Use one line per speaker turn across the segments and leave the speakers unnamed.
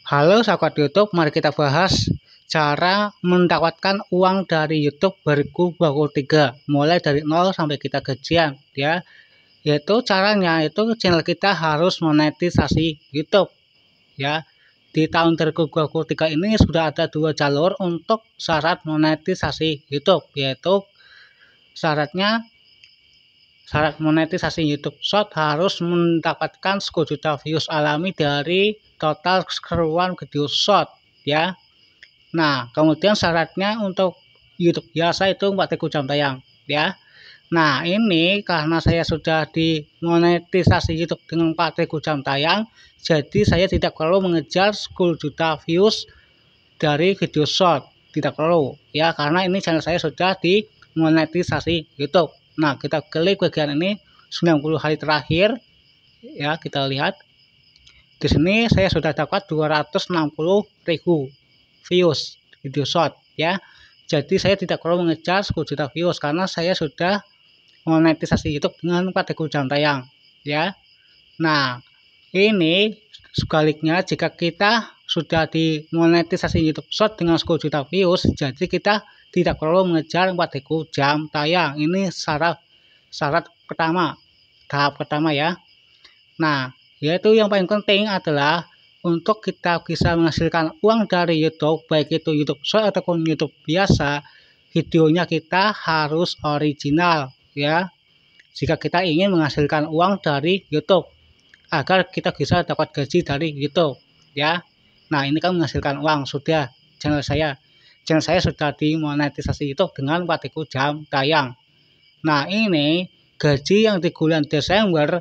Halo sahabat YouTube, mari kita bahas cara mendapatkan uang dari YouTube Beriku23 mulai dari 0 sampai kita gajian ya. Yaitu caranya itu channel kita harus monetisasi YouTube ya. Di tahun 2023 ini sudah ada 2 jalur untuk syarat monetisasi YouTube, yaitu syarat monetisasi YouTube Short harus mendapatkan 10 juta views alami dari total keseluruhan video short ya. Nah, kemudian syaratnya untuk YouTube biasa itu 40 jam tayang ya. Nah, ini karena saya sudah dimonetisasi YouTube dengan 40 jam tayang, jadi saya tidak perlu mengejar 10 juta views dari video short, tidak perlu ya, karena ini channel saya sudah dimonetisasi YouTube. Nah, kita klik bagian ini 90 hari terakhir ya, kita lihat di sini saya sudah dapat 260.000 views video short ya. Jadi saya tidak perlu mengejar 10 juta views karena saya sudah monetisasi YouTube dengan 40 jam tayang ya. Nah, ini sebaliknya, jika kita sudah dimonetisasi YouTube Short dengan 10 juta views, jadi kita tidak perlu mengejar 40 jam tayang. Ini syarat pertama, tahap pertama ya. Nah, yaitu yang paling penting adalah untuk kita bisa menghasilkan uang dari YouTube, baik itu YouTube Short ataupun YouTube biasa, videonya kita harus original ya. Jika kita ingin menghasilkan uang dari YouTube agar kita bisa dapat gaji dari YouTube ya. Nah, ini kan menghasilkan uang sudah channel saya sudah dimonetisasi YouTube dengan 40 jam tayang. Nah, ini gaji yang di bulan Desember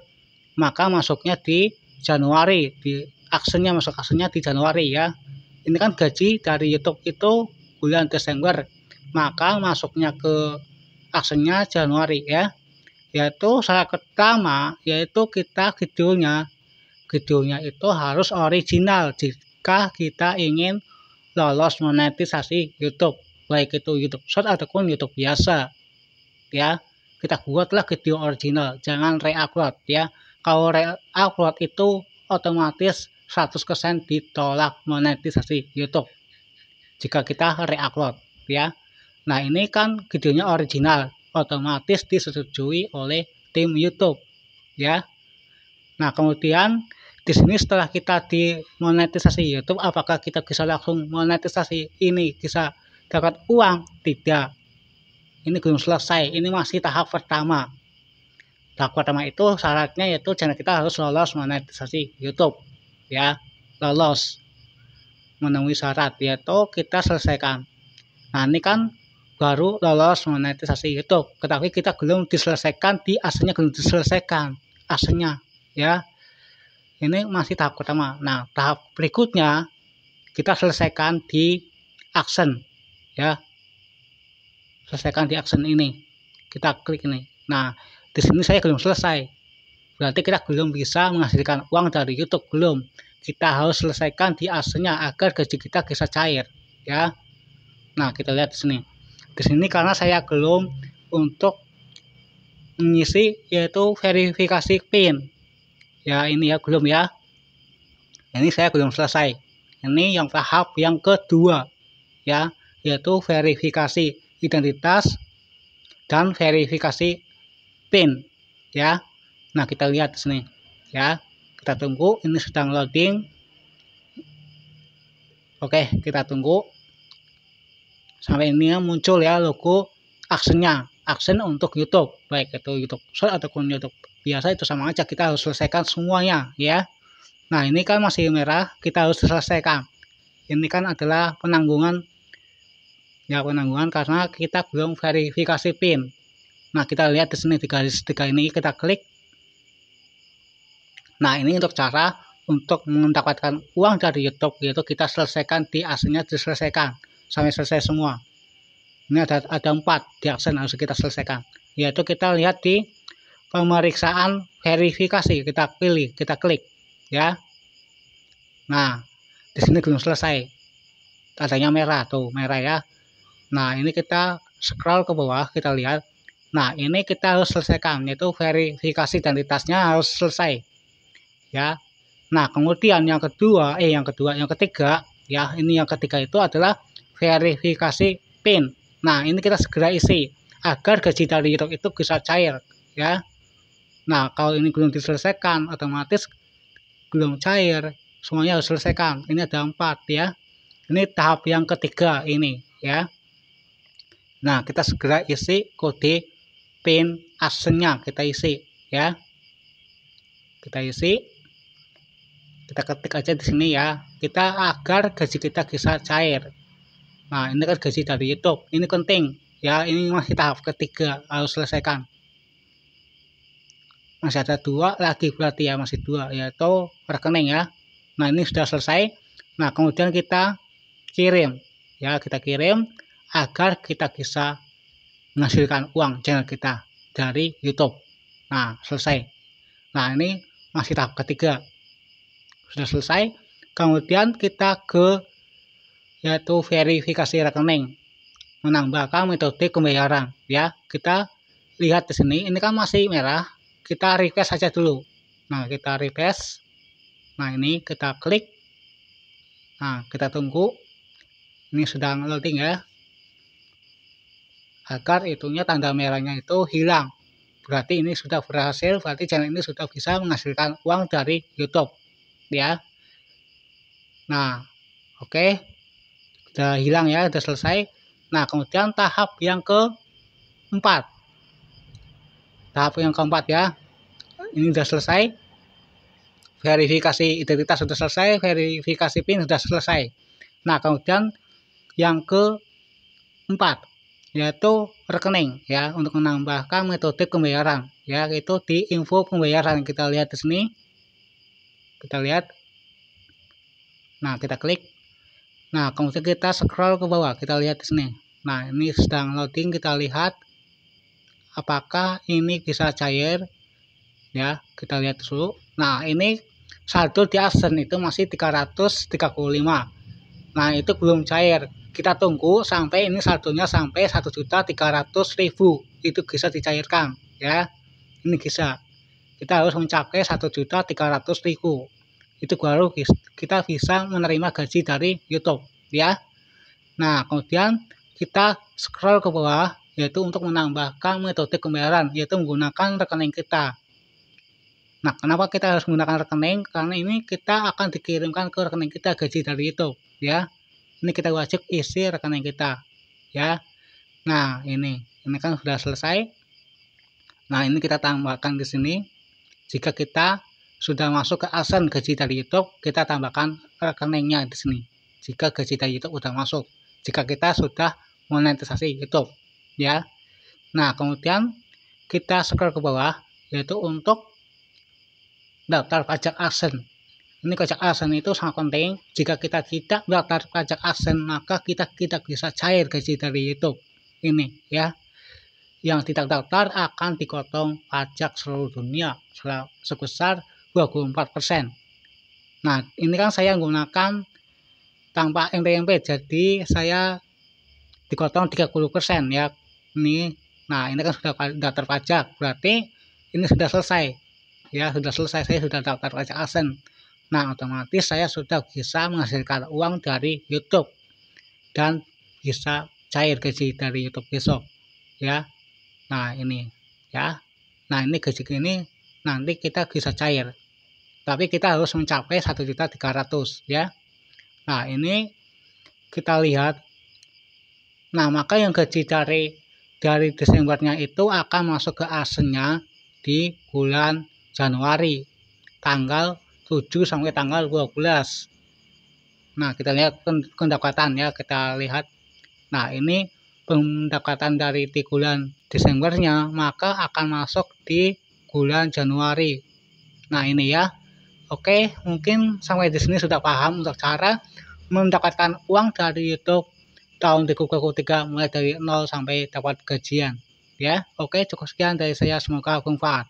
maka masuknya di Januari, masuk aksennya di Januari ya. Ini kan gaji dari YouTube itu bulan Desember, maka masuknya ke aksennya Januari ya. Yaitu syarat pertama, yaitu kita videonya itu harus original jika kita ingin lolos monetisasi YouTube, baik itu YouTube Short ataupun YouTube biasa ya. Kita buatlah video original, jangan re-upload ya. Kalau re-upload itu otomatis 100% ditolak monetisasi YouTube jika kita re-upload ya. Nah, ini kan videonya original, otomatis disetujui oleh tim YouTube ya. Nah, kemudian di sini setelah kita dimonetisasi YouTube, apakah kita bisa langsung monetisasi ini bisa dapat uang? Tidak. Ini belum selesai, ini masih tahap pertama. Tahap pertama itu syaratnya yaitu channel kita harus lolos monetisasi YouTube ya. Lolos memenuhi syarat, yaitu kita selesaikan. Nah, ini kan baru lolos monetisasi YouTube, tetapi kita belum diselesaikan di AdSense-nya, belum diselesaikan AdSense-nya ya. Ini masih tahap pertama. Nah, tahap berikutnya kita selesaikan di AdSense ya. Selesaikan di AdSense ini, kita klik ini. Nah, di sini saya belum selesai, berarti kita belum bisa menghasilkan uang dari YouTube, belum. Kita harus selesaikan di AdSense-nya agar gaji kita bisa cair ya. Nah, kita lihat di sini. Di sini karena saya belum untuk mengisi yaitu verifikasi PIN. Ya, ini ya belum ya. Ini saya belum selesai. Ini yang tahap yang kedua ya, yaitu verifikasi identitas dan verifikasi PIN ya. Nah, kita lihat di sini ya. Kita tunggu, ini sedang loading. Oke, kita tunggu sampai ini muncul ya logo AdSense-nya, AdSense untuk YouTube, baik itu YouTube Short ataupun YouTube biasa, itu sama aja, kita harus selesaikan semuanya ya. Nah, ini kan masih merah, kita harus selesaikan. Ini kan adalah penanggungan karena kita belum verifikasi PIN. Nah, kita lihat di sini di garis 3 ini, kita klik. Nah, ini untuk cara untuk mendapatkan uang dari YouTube, yaitu kita selesaikan di AdSense-nya, diselesaikan sampai selesai semua. Ini ada 4 di AdSense harus kita selesaikan, yaitu kita lihat di pemeriksaan verifikasi, kita pilih, kita klik ya. Nah, di sini belum selesai, adanya merah tuh, merah ya. Nah, ini kita scroll ke bawah, kita lihat. Nah, ini kita harus selesaikan, yaitu verifikasi identitasnya harus selesai ya. Nah, kemudian yang ketiga ya, ini yang ketiga itu adalah verifikasi PIN. Nah, ini kita segera isi agar gaji dari YouTube itu bisa cair ya. Nah, kalau ini belum diselesaikan, otomatis belum cair. Semuanya harus selesaikan. Ini ada 4 ya. Ini tahap yang ketiga ini ya. Nah, kita segera isi kode PIN aslinya, kita isi ya. Kita isi, kita ketik aja di sini ya. Kita agar gaji kita bisa cair. Nah, ini kan gaji dari YouTube. Ini penting ya. Ini masih tahap ketiga, harus selesaikan. Masih ada 2 lagi berarti ya, masih 2 yaitu rekening ya. Nah, ini sudah selesai. Nah, kemudian kita kirim ya, kita kirim agar kita bisa menghasilkan uang channel kita dari YouTube. Nah, selesai. Nah, ini masih tahap ketiga, sudah selesai. Kemudian kita ke yaitu verifikasi rekening, menambahkan metode pembayaran ya. Kita lihat di sini, ini kan masih merah, kita refresh saja dulu. Nah, kita refresh. Nah, ini kita klik. Nah, kita tunggu. Ini sedang loading ya, agar itunya tanda merahnya itu hilang. Berarti ini sudah berhasil, berarti channel ini sudah bisa menghasilkan uang dari YouTube ya. Nah, oke, udah hilang ya, udah selesai. Nah, kemudian tahap yang keempat, ya, ini sudah selesai. Verifikasi identitas sudah selesai, verifikasi PIN sudah selesai. Nah, kemudian yang keempat yaitu rekening ya, untuk menambahkan metode pembayaran ya, itu di info pembayaran. Kita lihat di sini, kita lihat. Nah, kita klik. Nah, kemudian kita scroll ke bawah, kita lihat di sini. Nah, ini sedang loading, kita lihat apakah ini bisa cair ya, kita lihat dulu. Nah, ini saldo di Adsense itu masih 335. Nah, itu belum cair. Kita tunggu sampai ini saldonya sampai 1.300.000, itu bisa dicairkan ya. Ini bisa, kita harus mencapai 1.300.000, itu baru kita bisa menerima gaji dari YouTube ya. Nah, kemudian kita scroll ke bawah, yaitu untuk menambahkan metode pembayaran, yaitu menggunakan rekening kita. Nah, kenapa kita harus menggunakan rekening? Karena ini kita akan dikirimkan ke rekening kita gaji dari YouTube ya. Ini kita wajib isi rekening kita ya. Nah, ini kan sudah selesai. Nah, ini kita tambahkan di sini. Jika kita sudah masuk ke Adsense gaji dari YouTube, kita tambahkan rekeningnya di sini. Jika gaji dari YouTube sudah masuk, jika kita sudah monetisasi YouTube ya. Nah, kemudian kita scroll ke bawah, yaitu untuk daftar pajak Adsense. Ini pajak Adsense itu sangat penting. Jika kita tidak daftar pajak Adsense, maka kita tidak bisa cair gaji dari YouTube ini ya. Yang tidak daftar akan dipotong pajak seluruh dunia sebesar 24%. Nah, ini kan saya menggunakan tanpa MP, jadi saya dipotong 30% ya. Nah, ini kan sudah daftar pajak, berarti ini sudah selesai ya, sudah selesai, saya sudah daftar pajak Adsense. Nah, otomatis saya sudah bisa menghasilkan uang dari YouTube dan bisa cair gaji dari YouTube besok ya. Nah, ini ya. Nah, ini gaji ini nanti kita bisa cair, tapi kita harus mencapai 1.300.000 ya. Nah, ini kita lihat. Nah, maka yang gaji dari Desembernya itu akan masuk ke Adsense-nya di bulan Januari, tanggal 7 sampai tanggal 12. Nah, kita lihat pendapatan ya, kita lihat. Nah, ini pendapatan dari di bulan Desembernya, maka akan masuk di bulan Januari. Nah, ini ya. Oke, mungkin sampai di sini sudah paham untuk cara mendapatkan uang dari YouTube tahun 2023 mulai dari 0 sampai dapat gajian ya. Oke, cukup sekian dari saya, semoga bermanfaat.